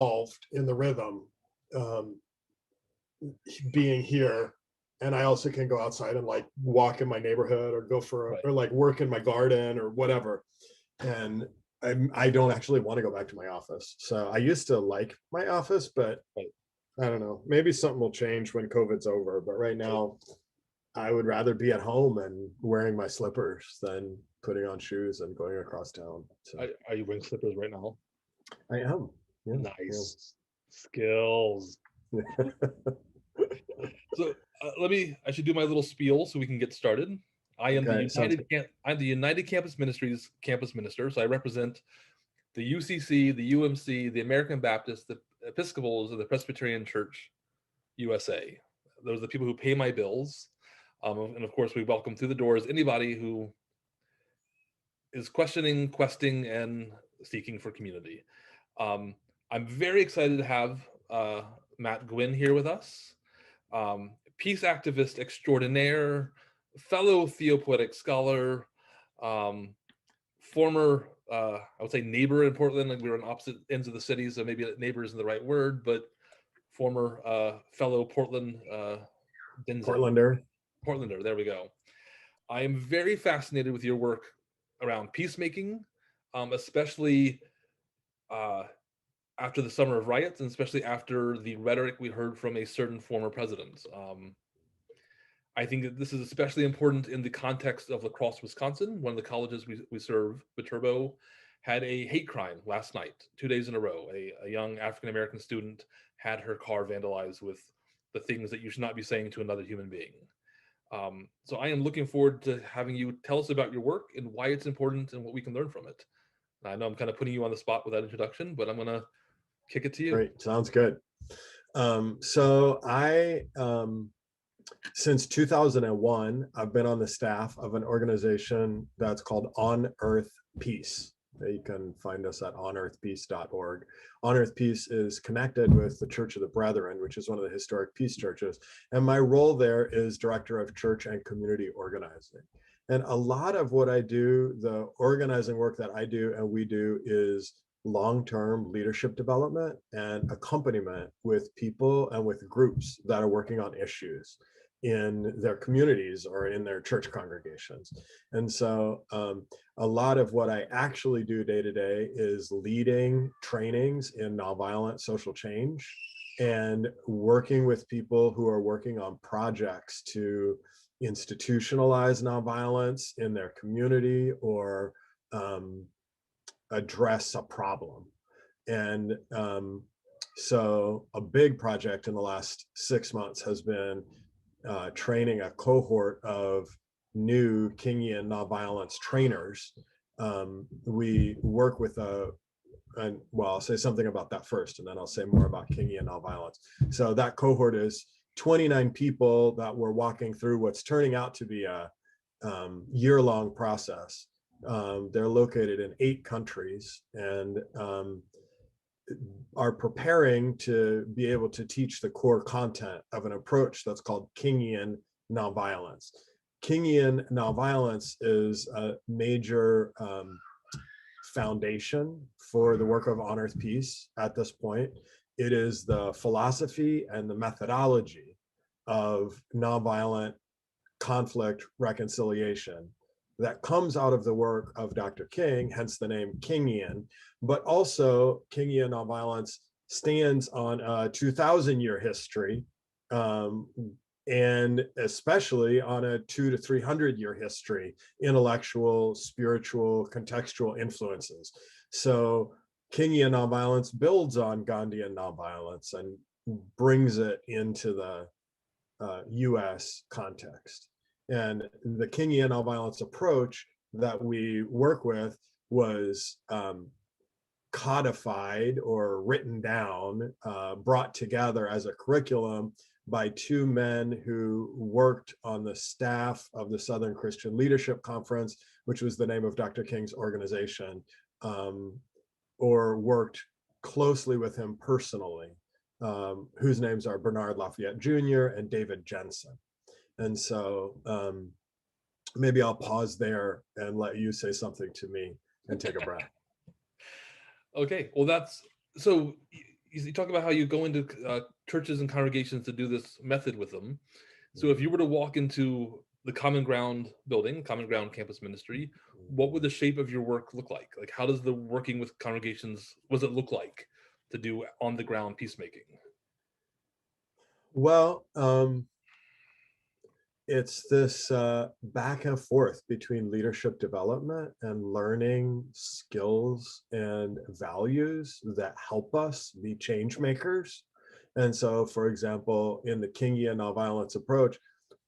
involved in the rhythm, um, being here. And I also can go outside and like walk in my neighborhood or go for Right. or like work in my garden or whatever. And I don't actually want to go back to my office. So I used to like my office, but Right. I don't know. Maybe something will change when COVID's over. But right now, I would rather be at home and wearing my slippers than putting on shoes and going across town. So Are you wearing slippers right now? I am. Yeah. Nice skills. Yeah. So I should do my little spiel so we can get started. Okay. Sounds good. I'm the United Campus Ministries campus minister. So I represent the UCC, the UMC, the American Baptist, the Episcopals, and the Presbyterian Church USA. Those are the people who pay my bills. And of course, we welcome through the doors anybody who is questing, and seeking for community. Um, I'm very excited to have Matt Guynn here with us, peace activist extraordinaire, fellow theopoetic scholar, um, former, I would say neighbor in Portland. Like we were on opposite ends of the city, so maybe neighbor isn't the right word, but former fellow Portland Denzen. Portlander. Portlander, there we go. I am very fascinated with your work around peacemaking, especially uh, after the summer of riots, and especially after the rhetoric we heard from a certain former president. I think that this is especially important in the context of La Crosse, Wisconsin. One of the colleges we serve, Viterbo, had a hate crime last night, 2 days in a row. A young African-American student had her car vandalized with the things that you should not be saying to another human being. So I am looking forward to having you tell us about your work and why it's important and what we can learn from it. And I know I'm kind of putting you on the spot with that introduction, but I'm going to kick it to you. Great. Sounds good. So I, since 2001, I've been on the staff of an organization that's called On Earth Peace. You can find us at onearthpeace.org. On Earth Peace is connected with the Church of the Brethren, which is one of the historic peace churches. And my role there is director of church and community organizing. And a lot of what I do, the organizing work that I do and we do, is long-term leadership development and accompaniment with people and with groups that are working on issues in their communities or in their church congregations. And so a lot of what I actually do day to day is leading trainings in nonviolent social change and working with people who are working on projects to institutionalize nonviolence in their community or address a problem. And so a big project in the last 6 months has been training a cohort of new Kingian nonviolence trainers. We work with and well, I'll say something about that first, and then I'll say more about Kingian nonviolence. So that cohort is 29 people that we're walking through what's turning out to be a year-long process. They're located in 8 countries and are preparing to be able to teach the core content of an approach that's called Kingian nonviolence. Kingian nonviolence is a major foundation for the work of On Earth Peace at this point. It is the philosophy and the methodology of nonviolent conflict reconciliation that comes out of the work of Dr. King, hence the name Kingian, but also Kingian nonviolence stands on a 2,000-year history, and especially on a 200 to 300-year history, intellectual, spiritual, contextual influences. So Kingian nonviolence builds on Gandhian nonviolence and brings it into the US context. And the Kingian nonviolence approach that we work with was codified or written down, brought together as a curriculum by 2 men who worked on the staff of the Southern Christian Leadership Conference, which was the name of Dr. King's organization, or worked closely with him personally, whose names are Bernard Lafayette Jr. and David Jensen. And so maybe I'll pause there and let you say something to me and take a breath. Okay, well, that's so you talk about how you go into churches and congregations to do this method with them. So if you were to walk into the Common Ground building, Common Ground Campus Ministry, what would the shape of your work look like? Like, how does the working with congregations, what does it look like to do on the ground peacemaking? Well, it's this back and forth between leadership development and learning skills and values that help us be change makers. And so, for example, in the Kingian nonviolence approach,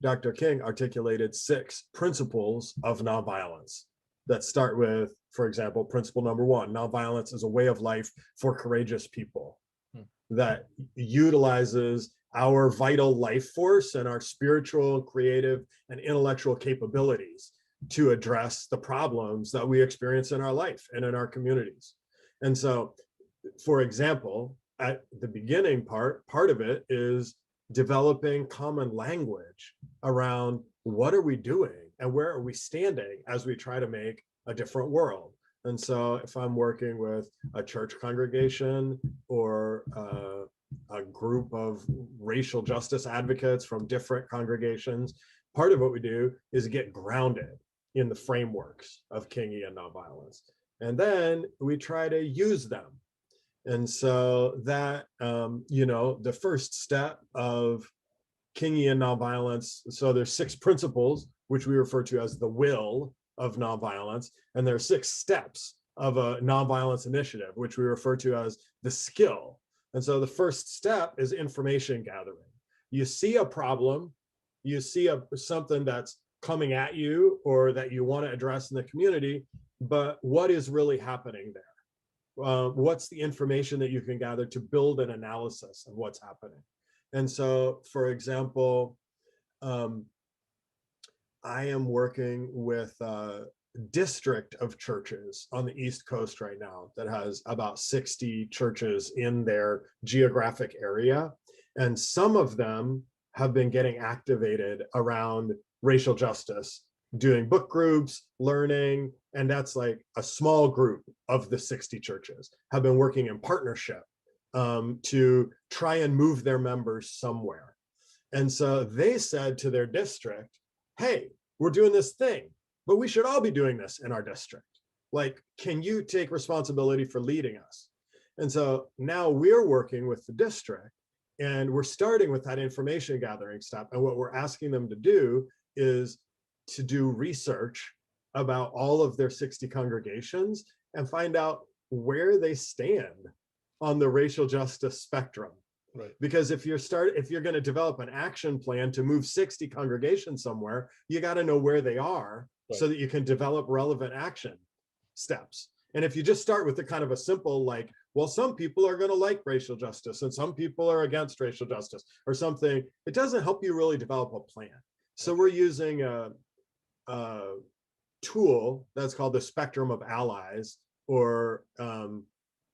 Dr. King articulated 6 principles of nonviolence that start with, for example, principle number 1, nonviolence is a way of life for courageous people that utilizes our vital life force and our spiritual, creative, and intellectual capabilities to address the problems that we experience in our life and in our communities. And so, for example, at the beginning part of it is developing common language around what are we doing and where are we standing as we try to make a different world. And so if I'm working with a church congregation or a group of racial justice advocates from different congregations, part of what we do is get grounded in the frameworks of Kingian nonviolence. And then we try to use them. And so that, the first step of Kingian nonviolence, so there's 6 principles, which we refer to as the will of nonviolence, and there are 6 steps of a nonviolence initiative, which we refer to as the skill. And so the first step is information gathering. You see a problem, you see something that's coming at you or that you want to address in the community, but what is really happening there? What's the information that you can gather to build an analysis of what's happening? And so, for example, I am working with a district of churches on the East Coast right now that has about 60 churches in their geographic area. And some of them have been getting activated around racial justice, doing book groups, learning, and that's like a small group of the 60 churches have been working in partnership to try and move their members somewhere. And so they said to their district, hey, we're doing this thing, but we should all be doing this in our district. Like, can you take responsibility for leading us? And so now we're working with the district and we're starting with that information gathering step. And what we're asking them to do is to do research about all of their 60 congregations and find out where they stand on the racial justice spectrum. Right. Because if you're going to develop an action plan to move 60 congregations somewhere, you got to know where they are, right, so that you can develop relevant action steps. And if you just start with the kind of a simple, like, well, some people are going to like racial justice and some people are against racial justice or something, it doesn't help you really develop a plan. So we're using a tool that's called the spectrum of allies, or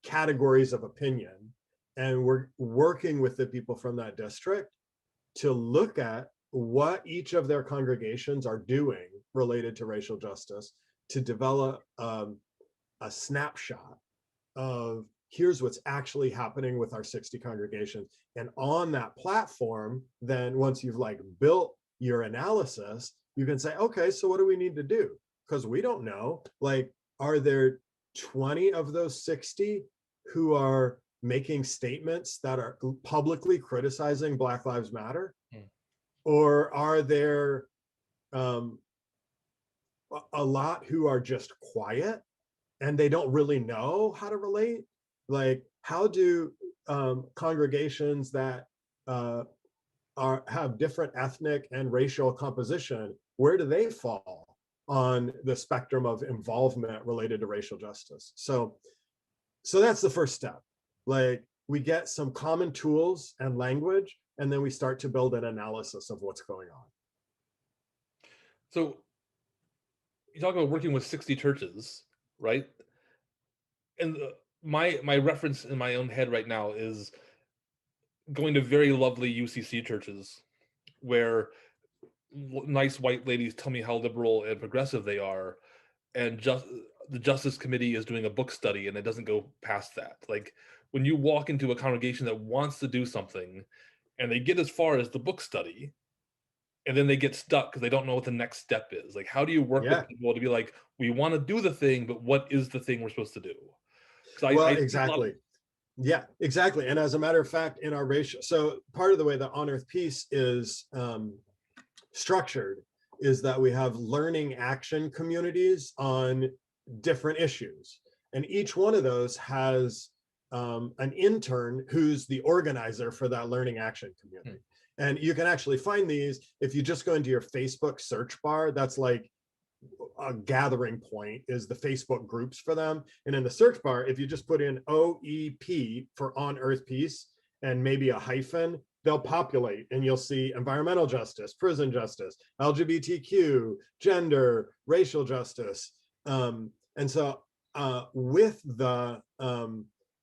categories of opinion. And we're working with the people from that district to look at what each of their congregations are doing related to racial justice, to develop a snapshot of here's what's actually happening with our 60 congregations. And on that platform, then once you've like built your analysis, you can say, okay, so what do we need to do? Because we don't know, like, are there 20 of those 60 who are making statements that are publicly criticizing Black Lives Matter? Or are there a lot who are just quiet and they don't really know how to relate? Like, how do congregations that have different ethnic and racial composition, where do they fall on the spectrum of involvement related to racial justice? So that's the first step. Like, we get some common tools and language, and then we start to build an analysis of what's going on. So you talk about working with 60 churches, right? And my reference in my own head right now is going to very lovely UCC churches where nice white ladies tell me how liberal and progressive they are, and just the Justice Committee is doing a book study and it doesn't go past that. Like, when you walk into a congregation that wants to do something and they get as far as the book study and then they get stuck because they don't know what the next step is. Like, how do you work Yeah. with people to be like, we want to do the thing, but what is the thing we're supposed to do? Because Well, I see a lot of, exactly. Yeah, exactly. And as a matter of fact, in our racial, so part of the way that On Earth Peace is structured is that we have learning action communities on different issues. And each one of those has an intern who's the organizer for that learning action community. And you can actually find these if you just go into your Facebook search bar. That's like a gathering point, is the Facebook groups for them. And in the search bar, if you just put in OEP for On Earth Peace and maybe a hyphen, they'll populate and you'll see environmental justice, prison justice, LGBTQ, gender, racial justice. And so with the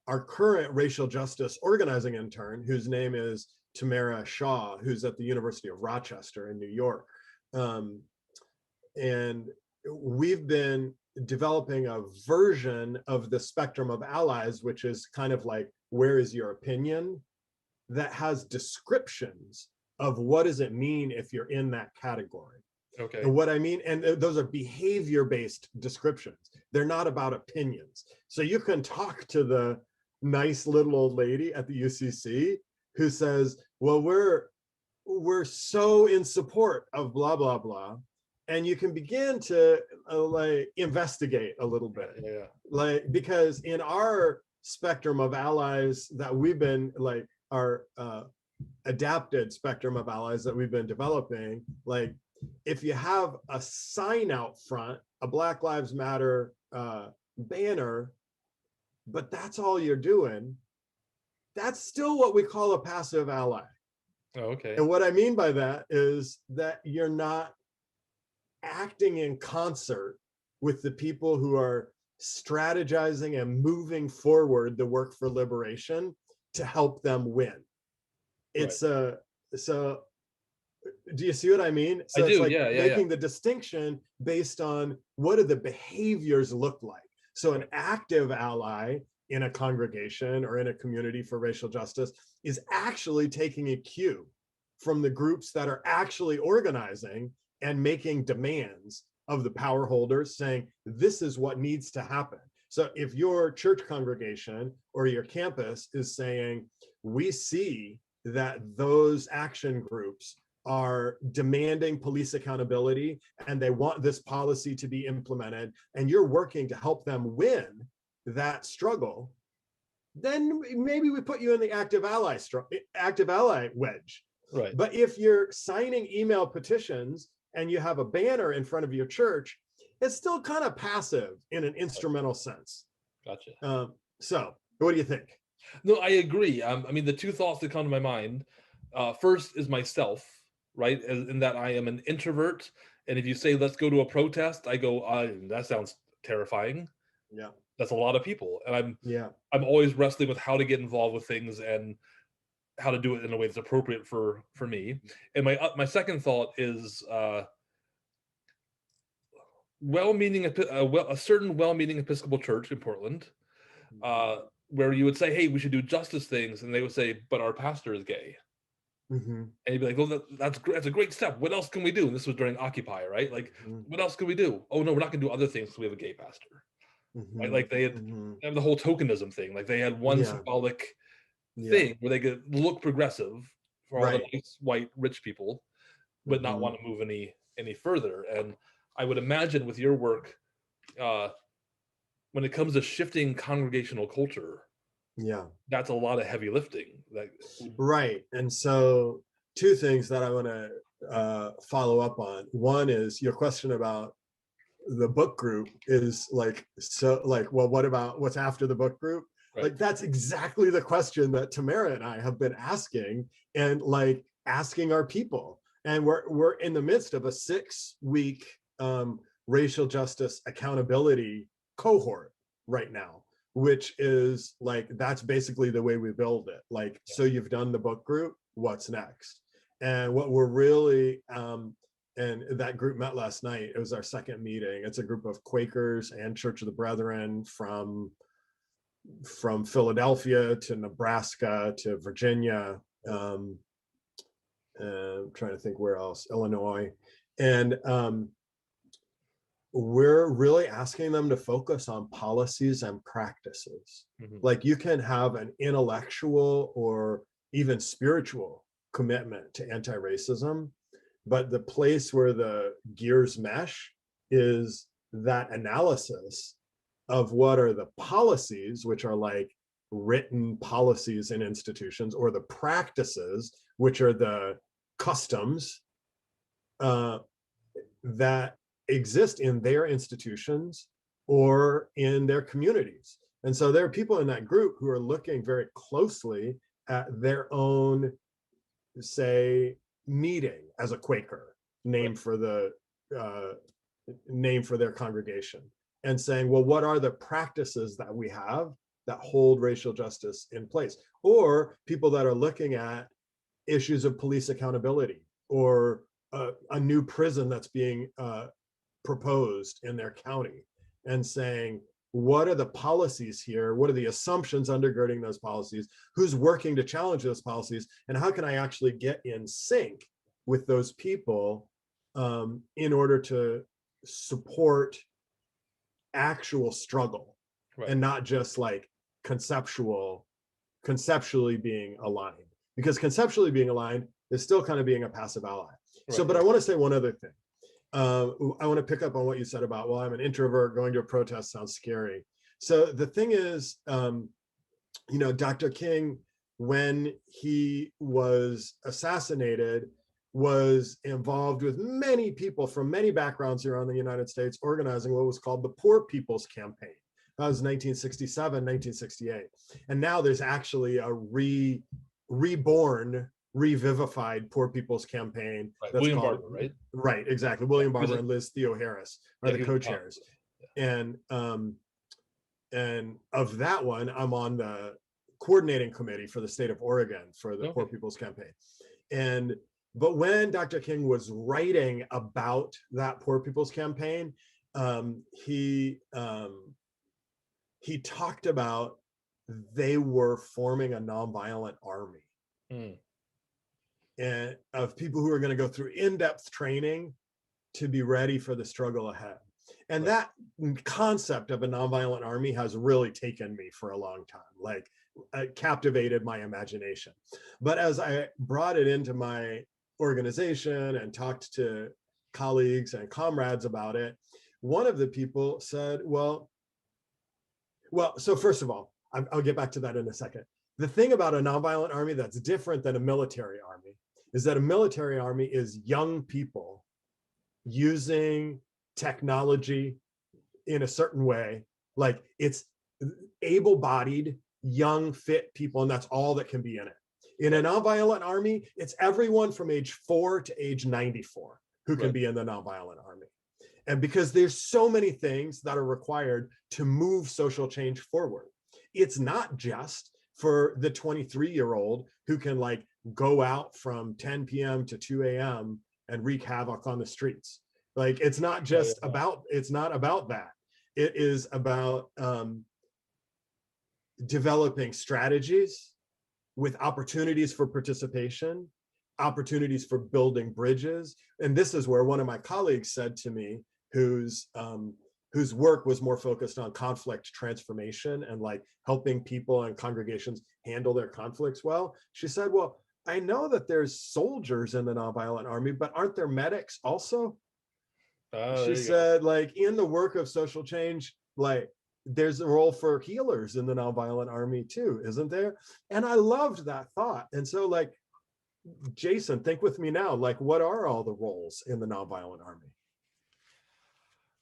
our current racial justice organizing intern, whose name is Tamara Shaw, who's at the University of Rochester in New York. And we've been developing a version of the spectrum of allies, which is kind of like, where is your opinion? That has descriptions of what does it mean if you're in that category. okay. And what I mean, and those are behavior-based descriptions. They're not about opinions. So you can talk to the nice little old lady at the UCC who says, well, we're so in support of blah, blah, blah. And you can begin to like investigate a little bit. Yeah. Like, because in our spectrum of allies that we've been like, our adapted spectrum of allies that we've been developing, like if you have a sign out front, a Black Lives Matter banner, but that's all you're doing, that's still what we call a passive ally. Oh, okay. And what I mean by that is that you're not acting in concert with the people who are strategizing and moving forward the work for liberation to help them win. It's Right. So do you see what I mean? I So it's do. like Yeah. making the distinction based on what do the behaviors look like. So an active ally in a congregation or in a community for racial justice is actually taking a cue from the groups that are actually organizing and making demands of the power holders, saying this is what needs to happen. So if your church congregation or your campus is saying, we see that those action groups are demanding police accountability and they want this policy to be implemented, and you're working to help them win that struggle, then maybe we put you in the active ally wedge. Right. But if you're signing email petitions and you have a banner in front of your church, it's still kind of passive in an instrumental sense. Gotcha. So what do you think? No, I agree. I mean, the two thoughts that come to my mind, first is myself, right? In that I am an introvert, and if you say let's go to a protest, I go, that sounds terrifying. Yeah, that's a lot of people, and yeah, I'm always wrestling with how to get involved with things and how to do it in a way that's appropriate for me. And my second thought is a certain well-meaning Episcopal church in Portland, where you would say, hey, we should do justice things, and they would say, but our pastor is gay. mm-hmm. And you'd be like, well, that's a great step. What else can we do? And this was during Occupy, right? Like, what else can we do? Oh no, we're not gonna do other things because we have a gay pastor. Mm-hmm. Right? Like they have the whole tokenism thing. Like they had one symbolic thing where they could look progressive for all the nice white rich people, but not want to move any further. And I would imagine with your work, when it comes to shifting congregational culture, that's a lot of heavy lifting. Right. And so two things that I want to follow up on. One is your question about the book group is like, so like, well, what about what's after the book group? Right. Like, that's exactly the question that Tamara and I have been asking, and like asking our people. And we're in the midst of a 6-week racial justice accountability cohort right now, which is like, that's basically the way we build it. Like, so you've done the book group, what's next? And what we're really, and that group met last night. It was our second meeting. It's a group of Quakers and Church of the Brethren from from Philadelphia to Nebraska to Virginia. I'm trying to think where else, Illinois. And we're really asking them to focus on policies and practices. Like, you can have an intellectual or even spiritual commitment to anti-racism, but the place where the gears mesh is that analysis of what are the policies, which are like written policies in institutions, or the practices, which are the customs that exist in their institutions or in their communities. And so there are people in that group who are looking very closely at their own, say, meeting as a Quaker, name for the name for their congregation, and saying, well, what are the practices that we have that hold racial justice in place? Or people that are looking at issues of police accountability, or a new prison that's being proposed in their county, and saying, what are the policies here? What are the assumptions undergirding those policies? Who's working to challenge those policies? And how can I actually get in sync with those people in order to support actual struggle, and not just like conceptually being aligned? Because conceptually being aligned is still kind of being a passive ally. So, but I want to say one other thing. I want to pick up on what you said about, well, I'm an introvert, going to a protest sounds scary. So the thing is, Dr. King, when he was assassinated, was involved with many people from many backgrounds around the United States, organizing what was called the Poor People's Campaign. That was 1967, 1968. And now there's actually a reborn, revivified Poor People's Campaign. Right. That's William called, Barber, right? Right, exactly. William Barber and Liz Theo Harris are the co-chairs. And of that one, I'm on the coordinating committee for the state of Oregon for the Poor People's Campaign. But when Dr. King was writing about that Poor People's Campaign, he talked about they were forming a nonviolent army, and of people who are going to go through in-depth training to be ready for the struggle ahead. And that concept of a nonviolent army has really taken me for a long time, like captivated my imagination. But as I brought it into my organization and talked to colleagues and comrades about it, one of the people said, well, so first of all, I'll get back to that in a second. The thing about a nonviolent army that's different than a military army is that a military army is young people using technology in a certain way. Like, it's able-bodied, young, fit people, and that's all that can be in it. In a nonviolent army, it's everyone from age 4 to age 94 who can be in the nonviolent army. And because there's so many things that are required to move social change forward, it's not just for the 23-year-old who can like go out from 10 p.m. to 2 a.m. and wreak havoc on the streets. Like, it's not just about, it's not about that. It is about developing strategies with opportunities for participation, opportunities for building bridges. And this is where one of my colleagues said to me, whose work was more focused on conflict transformation and like helping people and congregations handle their conflicts well. She said, well, I know that there's soldiers in the nonviolent army, but aren't there medics also? She said, like, in the work of social change, like, there's a role for healers in the nonviolent army too, isn't there? And I loved that thought. And so, like, Jason, think with me now, like, what are all the roles in the nonviolent army?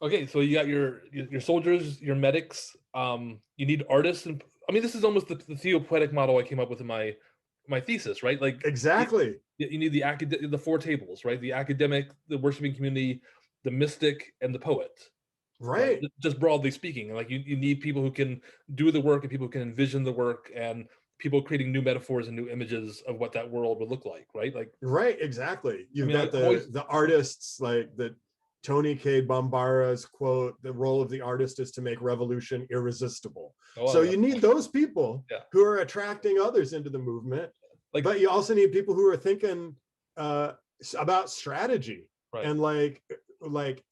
Okay, so you got your soldiers, your medics. You need artists, and I mean, this is almost the theopoetic model I came up with in my thesis, right? Like, exactly. You need the four tables, right? The academic, the worshiping community, the mystic, and the poet. Right. Just broadly speaking, like you need people who can do the work and people who can envision the work, and people creating new metaphors and new images of what that world would look like, right? Like, right, exactly. You've got the artists, like Tony K. Bambara's quote, "The role of the artist is to make revolution irresistible." So you need those people who are attracting others into the movement, but you also need people who are thinking about strategy and like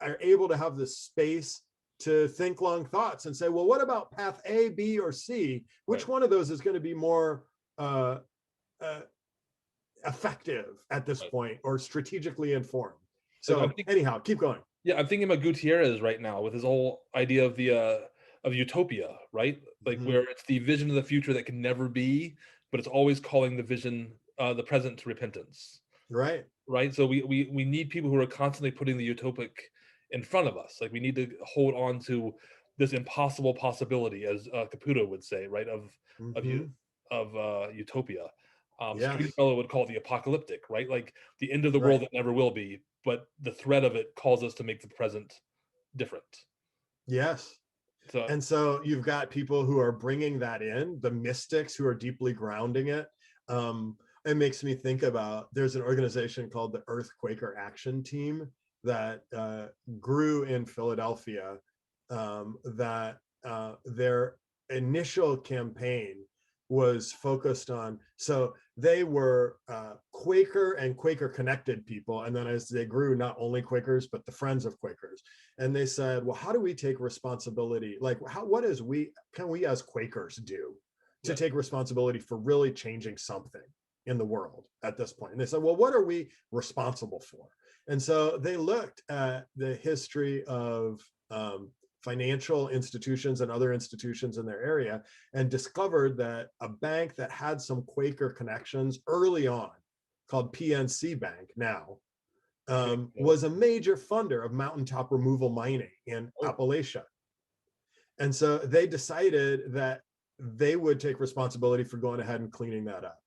are able to have the space to think long thoughts and say, well, what about path A, B, or C? Which one of those is going to be more effective at this point, or strategically informed? So anyhow, keep going. Yeah, I'm thinking about Gutierrez right now with his whole idea of the of utopia, right? Like where it's the vision of the future that can never be, but it's always calling the vision, the present, to repentance. Right. Right. So we need people who are constantly putting the utopic in front of us. Like we need to hold on to this impossible possibility, as Caputo would say, right? Of utopia. Stringfellow would call it the apocalyptic, right? Like the end of the world that never will be, but the threat of it calls us to make the present different. Yes. And so you've got people who are bringing that in, the mystics who are deeply grounding it. It makes me think about, there's an organization called the Earth Quaker Action Team that grew in Philadelphia, that their initial campaign was focused on, so they were Quaker and Quaker connected people, and then as they grew, not only Quakers but the Friends of Quakers, and they said, well, how do we take responsibility, like what can we as Quakers do to take responsibility for really changing something in the world at this point? And they said, well, what are we responsible for? And so they looked at the history of financial institutions and other institutions in their area and discovered that a bank that had some Quaker connections early on, called PNC Bank now, was a major funder of mountaintop removal mining in Appalachia. And so they decided that they would take responsibility for going ahead and cleaning that up.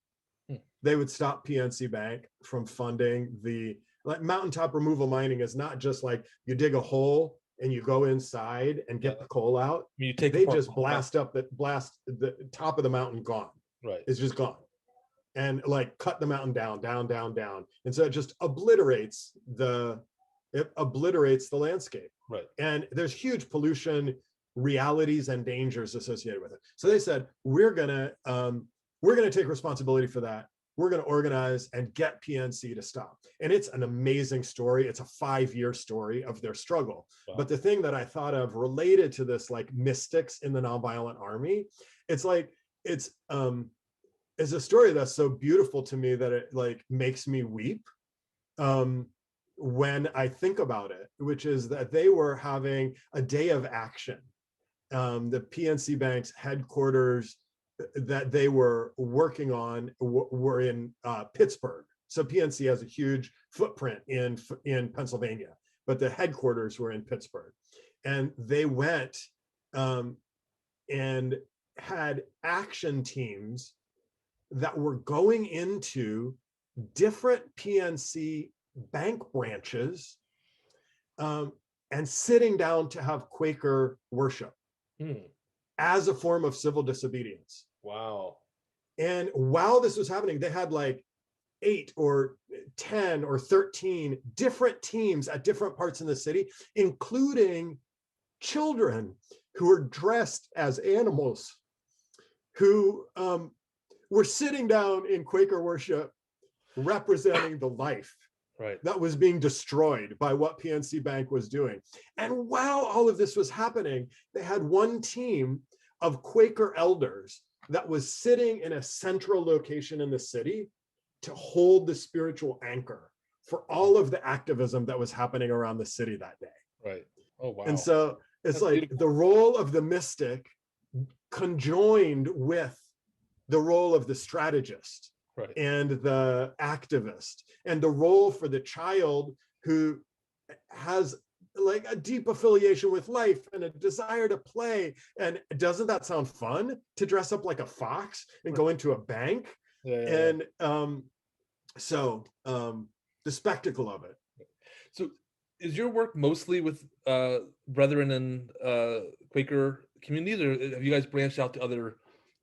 They would stop PNC Bank from funding mountaintop removal mining is not just like you dig a hole and you go inside and get the coal out. They just blast the top of the mountain, gone. Right. It's just gone. And like cut the mountain down. And so it just obliterates the landscape. Right. And there's huge pollution realities and dangers associated with it. So they said, we're gonna take responsibility for that. We're going to organize and get PNC to stop. And it's an amazing story. It's a 5-year story of their struggle. Wow. But the thing that I thought of related to this, like mystics in the nonviolent army, it's a story that's so beautiful to me that it like makes me weep when I think about it, which is that they were having a day of action. The PNC Bank's headquarters that they were working on were in Pittsburgh. So PNC has a huge footprint in Pennsylvania, but the headquarters were in Pittsburgh. And they went and had action teams that were going into different PNC bank branches and sitting down to have Quaker worship as a form of civil disobedience. Wow. And while this was happening, they had like 8 or 10 or 13 different teams at different parts in the city, including children who were dressed as animals, who were sitting down in Quaker worship, representing the life that was being destroyed by what PNC Bank was doing. And while all of this was happening, they had one team of Quaker elders that was sitting in a central location in the city to hold the spiritual anchor for all of the activism that was happening around the city that day. Right. Oh, wow. And so it's like beautiful. The role of the mystic conjoined with the role of the strategist and the activist, and the role for the child who has like a deep affiliation with life and a desire to play. And doesn't that sound fun, to dress up like a fox and go into a bank? And so the spectacle of it. So is your work mostly with Brethren and Quaker communities, or have you guys branched out to other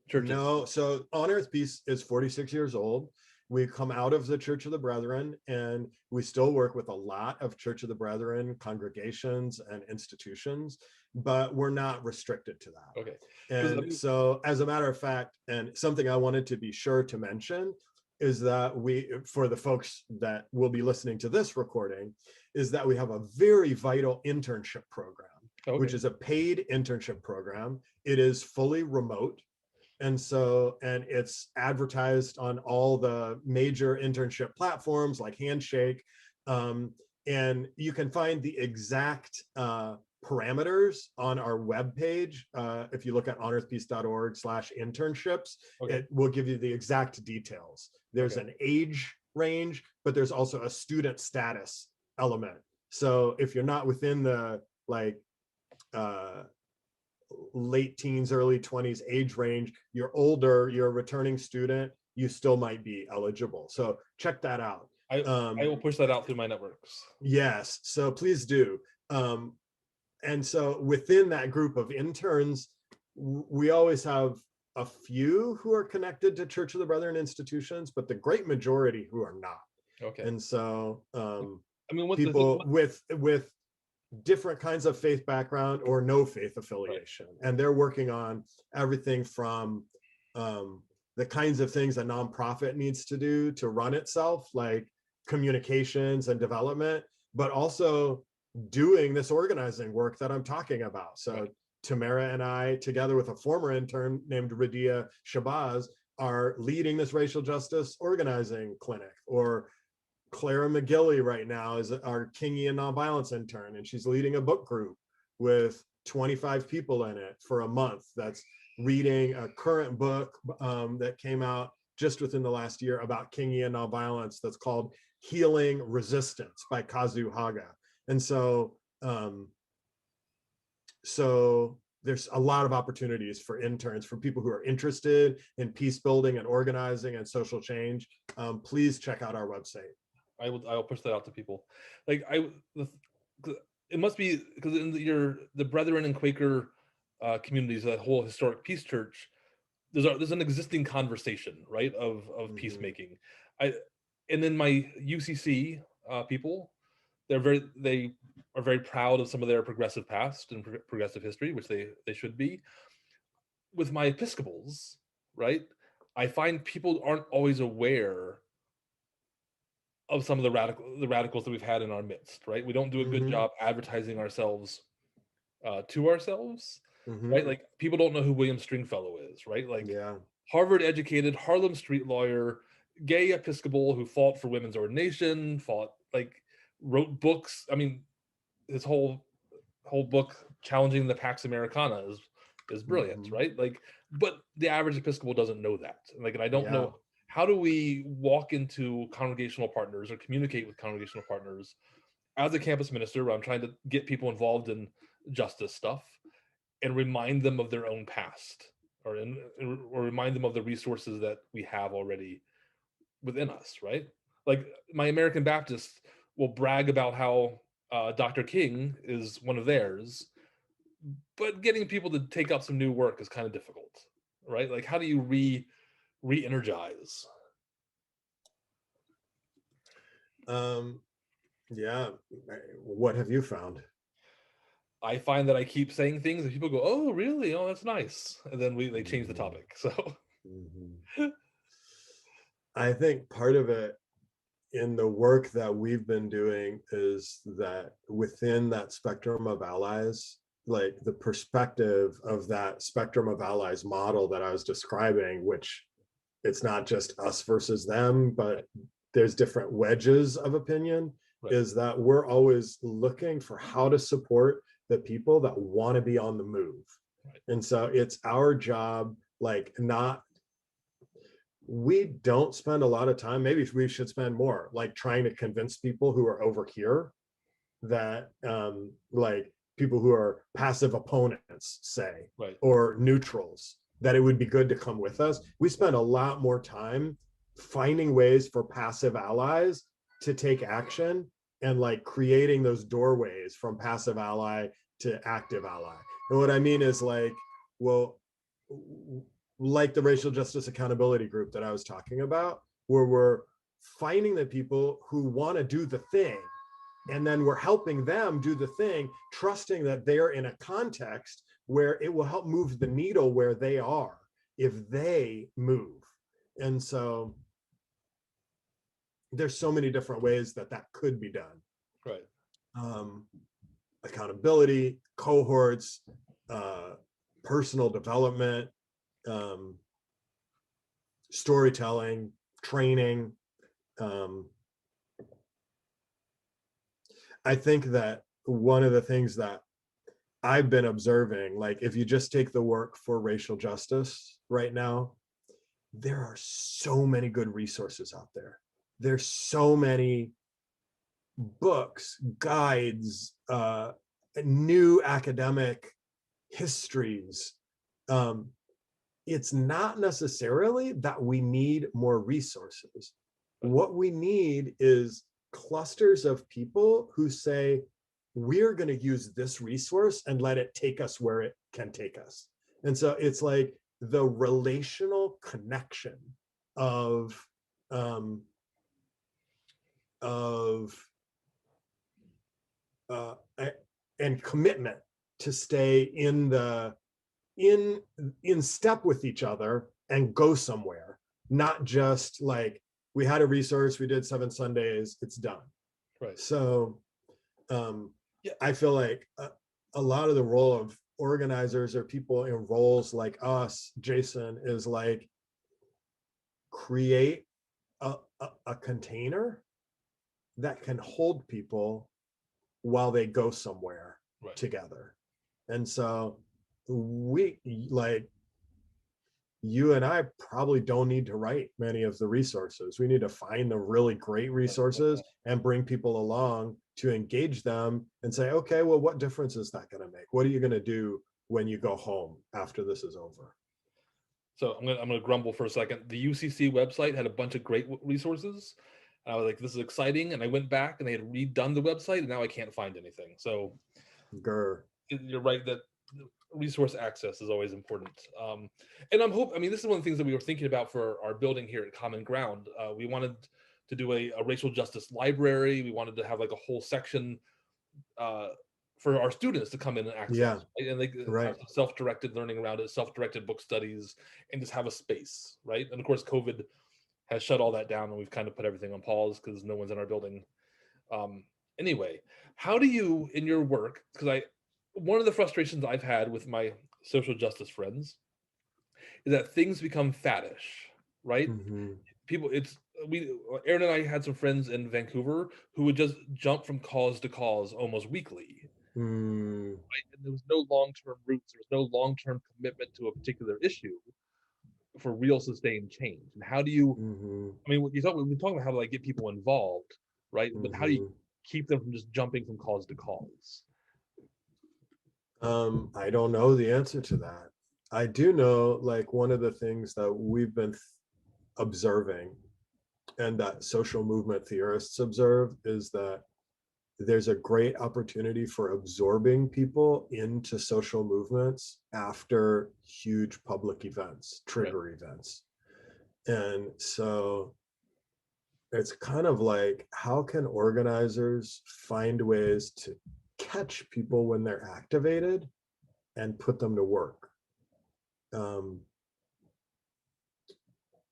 churches? No, so On Earth Peace is 46 years old, we come out of the Church of the Brethren, and we still work with a lot of Church of the Brethren congregations and institutions, but we're not restricted to that. Okay. And so, as a matter of fact, and something I wanted to be sure to mention is that we, for the folks that will be listening to this recording, is that we have a very vital internship program, which is a paid internship program. It is fully remote. And so, and it's advertised on all the major internship platforms like Handshake. And you can find the exact parameters on our webpage. If you look at onearthpeace.org/internships, it will give you the exact details. There's an age range, but there's also a student status element. So if you're not within the like late teens, early 20s age range, you're older, you're a returning student, you still might be eligible. So check that out. I will push that out through my networks. Yes, so please do. And so within that group of interns, we always have a few who are connected to Church of the Brethren institutions, but the great majority who are not. Okay. And so I mean, people with different kinds of faith background or no faith affiliation, and they're working on everything from the kinds of things a nonprofit needs to do to run itself, like communications and development, but also doing this organizing work that I'm talking about. So Tamara and I, together with a former intern named Radia Shabazz, are leading this racial justice organizing clinic. Or Clara McGilly right now is our Kingian nonviolence intern, and she's leading a book group with 25 people in it for a month that's reading a current book that came out just within the last year about Kingian nonviolence that's called Healing Resistance by Kazu Haga. And so so there's a lot of opportunities for interns, for people who are interested in peace building and organizing and social change. Please check out our website. I will push that out to people. Like it must be because in the Brethren and Quaker communities, that whole historic Peace Church, there's an existing conversation, right, of peacemaking. And then my UCC people, they are very proud of some of their progressive past and progressive history, which they should be. With my Episcopals, right, I find people aren't always aware of some of the radicals that we've had in our midst, right? We don't do a good job advertising ourselves to ourselves, right? Like people don't know who William Stringfellow is, right? Like Harvard educated, Harlem street lawyer, gay Episcopal who fought for women's ordination, wrote books. I mean, his whole book challenging the Pax Americana is brilliant, right? Like, but the average Episcopal doesn't know that. Like, and I don't know, how do we walk into congregational partners or communicate with congregational partners as a campus minister where I'm trying to get people involved in justice stuff and remind them of their own past or remind them of the resources that we have already within us, right? Like my American Baptist will brag about how Dr. King is one of theirs, but getting people to take up some new work is kind of difficult, right? Like how do you re-energize? Yeah. What have you found? I find that I keep saying things and people go, "Oh, really? Oh, that's nice." And then they change the topic. So I think part of it in the work that we've been doing is that within that spectrum of allies, like the perspective of that spectrum of allies model that I was describing, which it's not just us versus them, but there's different wedges of opinion, is that we're always looking for how to support the people that want to be on the move. And so it's our job, we don't spend a lot of time, maybe we should spend more, like trying to convince people who are over here that like people who are passive opponents, say, or neutrals, that it would be good to come with us. We spend a lot more time finding ways for passive allies to take action and like creating those doorways from passive ally to active ally. And what I mean is like, well, like the racial justice accountability group that I was talking about, where we're finding the people who want to do the thing, and then we're helping them do the thing, trusting that they're in a context where it will help move the needle where they are if they move. And so there's so many different ways that that could be done. Right. Accountability, cohorts, personal development, storytelling, training. I think that one of the things that I've been observing, like if you just take the work for racial justice right now, there are so many good resources out there. There's so many books, guides, new academic histories. It's not necessarily that we need more resources. What we need is clusters of people who say, we're going to use this resource and let it take us where it can take us. And so it's like the relational connection of and commitment to stay in step with each other and go somewhere, not just like we had a resource, we did 7 Sundays, it's done. Right. So I feel like a lot of the role of organizers or people in roles like us, Jason, is like create a container that can hold people while they go somewhere together. And so we, like, you and I probably don't need to write many of the resources. We need to find the really great resources and bring people along to engage them and say, okay, well, what difference is that going to make? What are you going to do when you go home after this is over? So I'm gonna grumble for a second. The UCC website had a bunch of great resources. I was like, this is exciting. And I went back and they had redone the website and now I can't find anything. So you're right that resource access is always important. And I mean, this is one of the things that we were thinking about for our building here at Common Ground. We wanted to do a racial justice library. We wanted to have like a whole section for our students to come in and access, right? And they have self-directed learning around it, self-directed book studies, and just have a space, right? And of course, COVID has shut all that down, and we've kind of put everything on pause because no one's in our building. Anyway, how do you, in your work, because one of the frustrations I've had with my social justice friends is that things become faddish, right? People, Aaron and I had some friends in Vancouver who would just jump from cause to cause almost weekly. Right? And there was no long-term roots. There was no long-term commitment to a particular issue for real sustained change. And how do you? I mean, we're talking about how to like get people involved, right? But how do you keep them from just jumping from cause to cause? I don't know the answer to that. I do know, like, one of the things that we've been observing and that social movement theorists observe is that there's a great opportunity for absorbing people into social movements after huge public events, trigger events. And so it's kind of like, how can organizers find ways to catch people when they're activated and put them to work?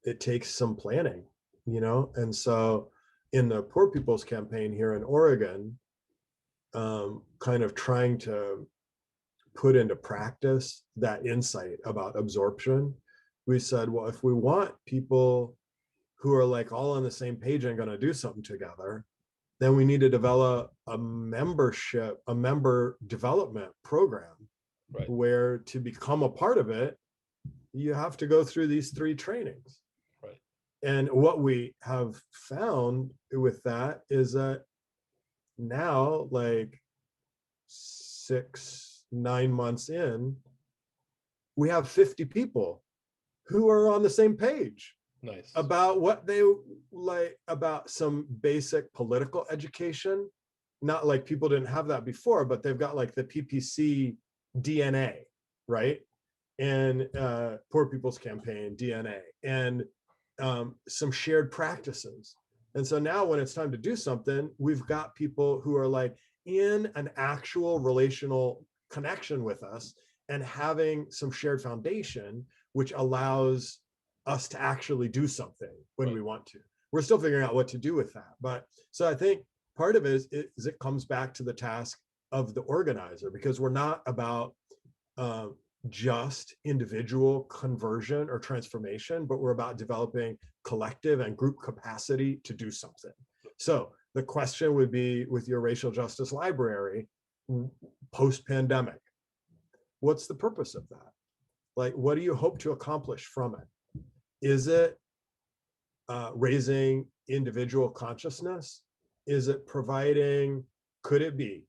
It takes some planning, and so in the Poor People's Campaign here in Oregon, kind of trying to put into practice that insight about absorption, we said, well, if we want people who are like all on the same page and going to do something together, then we need to develop a member development program, where to become a part of it, you have to go through these 3 trainings. And what we have found with that is that now, like 6-9 months in, we have 50 people who are on the same page. About what they like, about some basic political education. Not like people didn't have that before, but they've got like the PPC DNA, right? And Poor People's Campaign DNA. And some shared practices. And so now when it's time to do something, we've got people who are like in an actual relational connection with us and having some shared foundation, which allows us to actually do something when we want to. We're still figuring out what to do with that. But so I think part of it is it comes back to the task of the organizer, because we're not about just individual conversion or transformation, but we're about developing collective and group capacity to do something. So the question would be, with your racial justice library post-pandemic, what's the purpose of that? Like, what do you hope to accomplish from it? Is it raising individual consciousness? Is it providing, could it be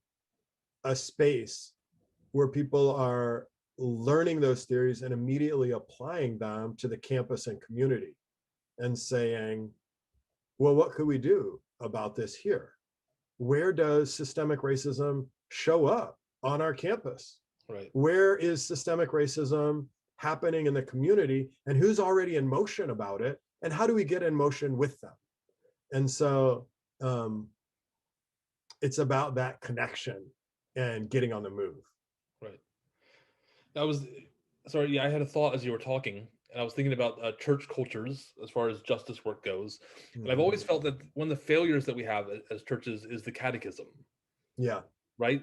a space where people are learning those theories and immediately applying them to the campus and community and saying, well, what could we do about this here? Where does systemic racism show up on our campus? Right. Where is systemic racism happening in the community, and who's already in motion about it? And how do we get in motion with them? And so it's about that connection and getting on the move. Right. I had a thought as you were talking, and I was thinking about church cultures as far as justice work goes. And I've always felt that one of the failures that we have as churches is the catechism. Yeah. Right.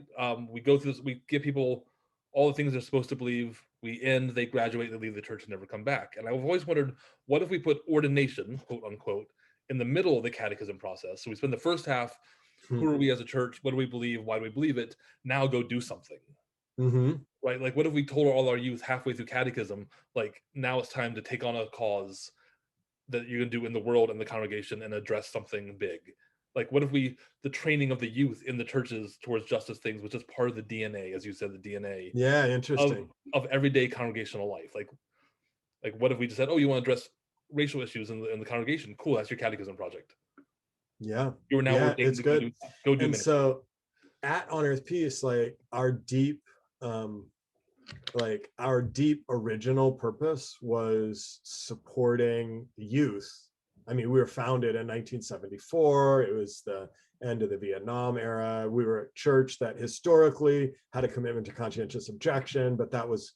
We go through this, we give people all the things they're supposed to believe. We end, they graduate, they leave the church and never come back. And I've always wondered, what if we put ordination, quote unquote, in the middle of the catechism process? So we spend the first half, who are we as a church? What do we believe? Why do we believe it? Now go do something. Right? Like, what if we told all our youth halfway through catechism, like, now it's time to take on a cause that you're going to do in the world and the congregation and address something big? Like, what if the training of the youth in the churches towards justice things was just part of the DNA, as you said, the DNA. Yeah, interesting. Of everyday congregational life. Like what if we just said, oh, you want to address racial issues in the congregation? Cool, that's your catechism project. Yeah. You are now ordained it's to good. Go do and ministry. So at On Earth Peace, like our deep original purpose was supporting youth. I mean, we were founded in 1974. It was the end of the Vietnam era. We were a church that historically had a commitment to conscientious objection, but that was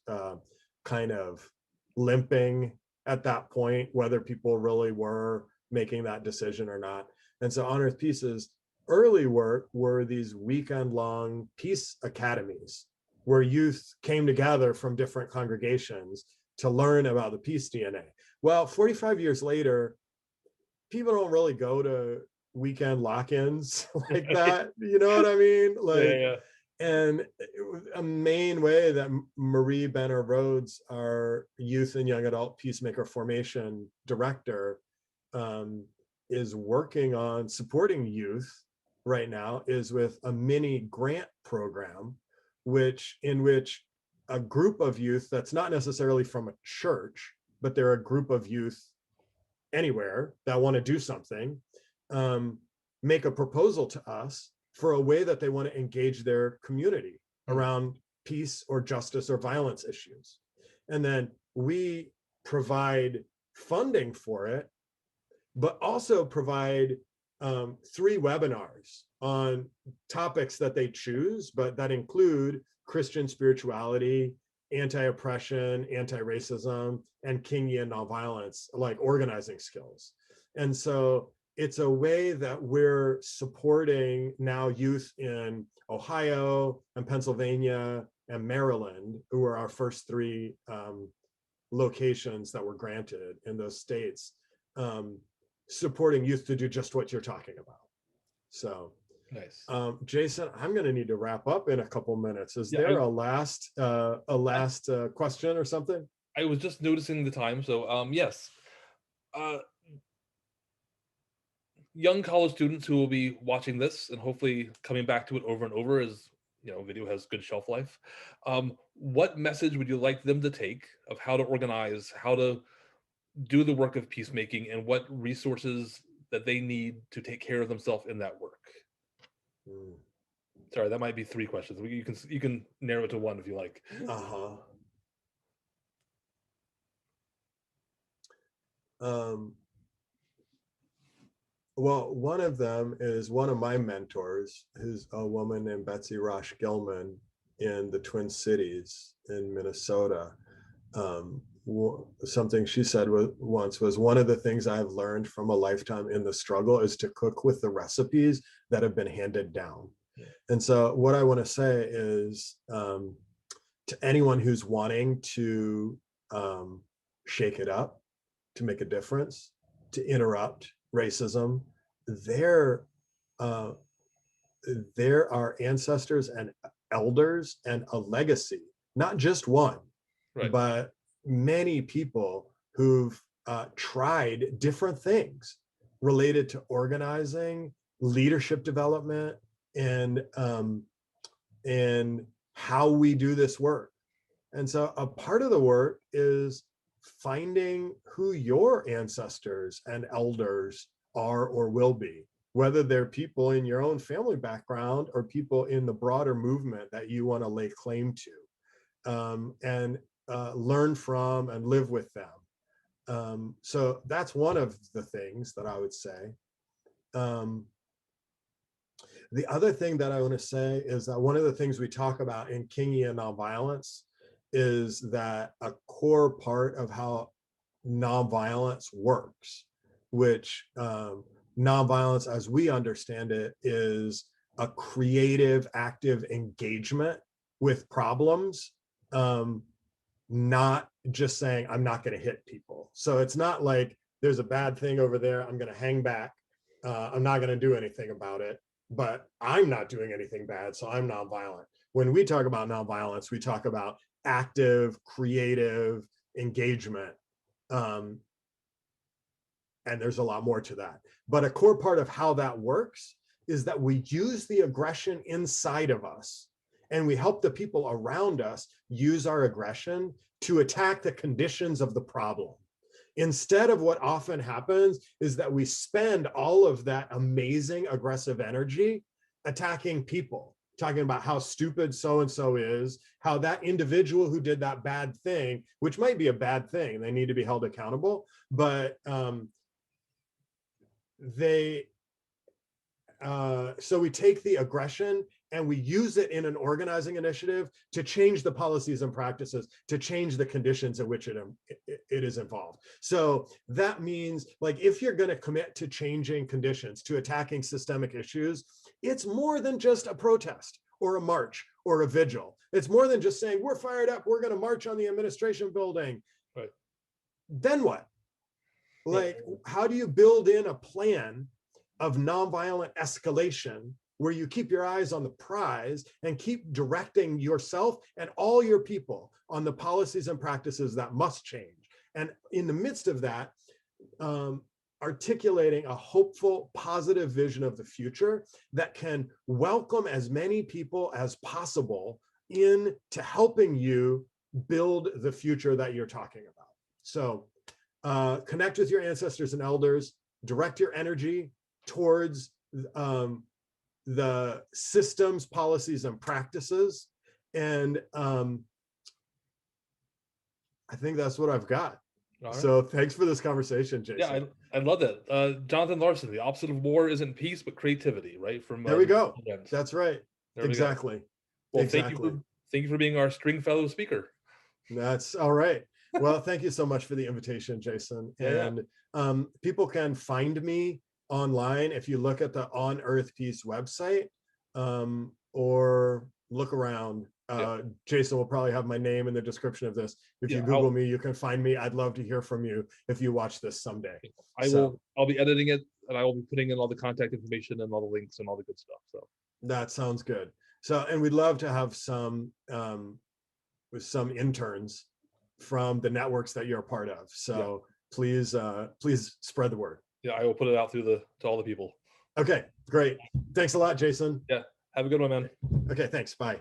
kind of limping at that point, whether people really were making that decision or not. And so On Earth Peace's early work were these weekend-long peace academies where youth came together from different congregations to learn about the peace DNA. Well, 45 years later, people don't really go to weekend lock-ins like that. You know what I mean? Like, yeah. And a main way that Marie Benner Rhodes, our youth and young adult peacemaker formation director, is working on supporting youth right now is with a mini grant program, in which a group of youth that's not necessarily from a church, but they're a group of youth anywhere that want to do something, make a proposal to us for a way that they want to engage their community around peace or justice or violence issues. And then we provide funding for it, but also provide 3 webinars on topics that they choose, but that include Christian spirituality, anti-oppression, anti-racism, and Kingian nonviolence, like organizing skills. And so it's a way that we're supporting now youth in Ohio and Pennsylvania and Maryland, who are our first 3 locations that were granted in those states, supporting youth to do just what you're talking about. So nice. Jason, I'm going to need to wrap up in a couple minutes. Is Yeah, there a last question or something? I was just noticing the time. So yes. Young college students who will be watching this and hopefully coming back to it over and over, as you know, video has good shelf life. What message would you like them to take of how to organize, how to do the work of peacemaking, and what resources that they need to take care of themselves in that work? Sorry, that might be 3 questions. You can narrow it to 1 if you like. Well, one of them is one of my mentors, who's a woman named Betsy Rosh Gilman in the Twin Cities in Minnesota. Something she said once was, one of the things I've learned from a lifetime in the struggle is to cook with the recipes that have been handed down. And so what I want to say is, to anyone who's wanting to shake it up, to make a difference, to interrupt racism, there uh, there are ancestors and elders and a legacy, not just one, Right. but many people who've tried different things related to organizing, leadership development, and how we do this work. And so a part of the work is finding who your ancestors and elders are or will be, whether they're people in your own family background or people in the broader movement that you want to lay claim to, and learn from and live with them. So that's one of the things that I would say. The other thing that I want to say is that one of the things we talk about in Kingian nonviolence is that a core part of how nonviolence works, which nonviolence as we understand it is a creative, active engagement with problems, not just saying, I'm not going to hit people. So it's not like there's a bad thing over there, I'm going to hang back, I'm not going to do anything about it, but I'm not doing anything bad, so I'm nonviolent. When we talk about nonviolence, we talk about active, creative engagement. And there's a lot more to that. But a core part of how that works is that we use the aggression inside of us, and we help the people around us use our aggression to attack the conditions of the problem. Instead of what often happens is that we spend all of that amazing aggressive energy attacking people, talking about how stupid so-and-so is, how that individual who did that bad thing, which might be a bad thing, they need to be held accountable, but so we take the aggression and we use it in an organizing initiative to change the policies and practices, to change the conditions in which it is involved. So that means, like, if you're going to commit to changing conditions, to attacking systemic issues, it's more than just a protest or a march or a vigil. It's more than just saying, we're fired up, we're going to march on the administration building. Right. Then what? Like, how do you build in a plan of nonviolent escalation where you keep your eyes on the prize and keep directing yourself and all your people on the policies and practices that must change? And in the midst of that, articulating a hopeful, positive vision of the future that can welcome as many people as possible into helping you build the future that you're talking about. So connect with your ancestors and elders, direct your energy towards the systems, policies, and practices. And I think that's what I've got. Right. So thanks for this conversation, Jason. Yeah, I love that. Jonathan Larson, the opposite of war isn't peace, but creativity, right? From there we go. That's right. Exactly. Well, exactly. Thank you for being our Stringfellow speaker. That's all right. Well, thank you so much for the invitation, Jason. And people can find me online if you look at the On Earth Peace website, or look around. Jason will probably have my name in the description of this. If you Google me, you can find me. I'd love to hear from you if you watch this someday. I'll be editing it, and I will be putting in all the contact information and all the links and all the good stuff. So that sounds good. So, and we'd love to have some interns from the networks that you're a part of. So please spread the word. Yeah, I will put it out to all the people. Okay, great. Thanks a lot, Jason. Yeah, have a good one, man. Okay, thanks. Bye.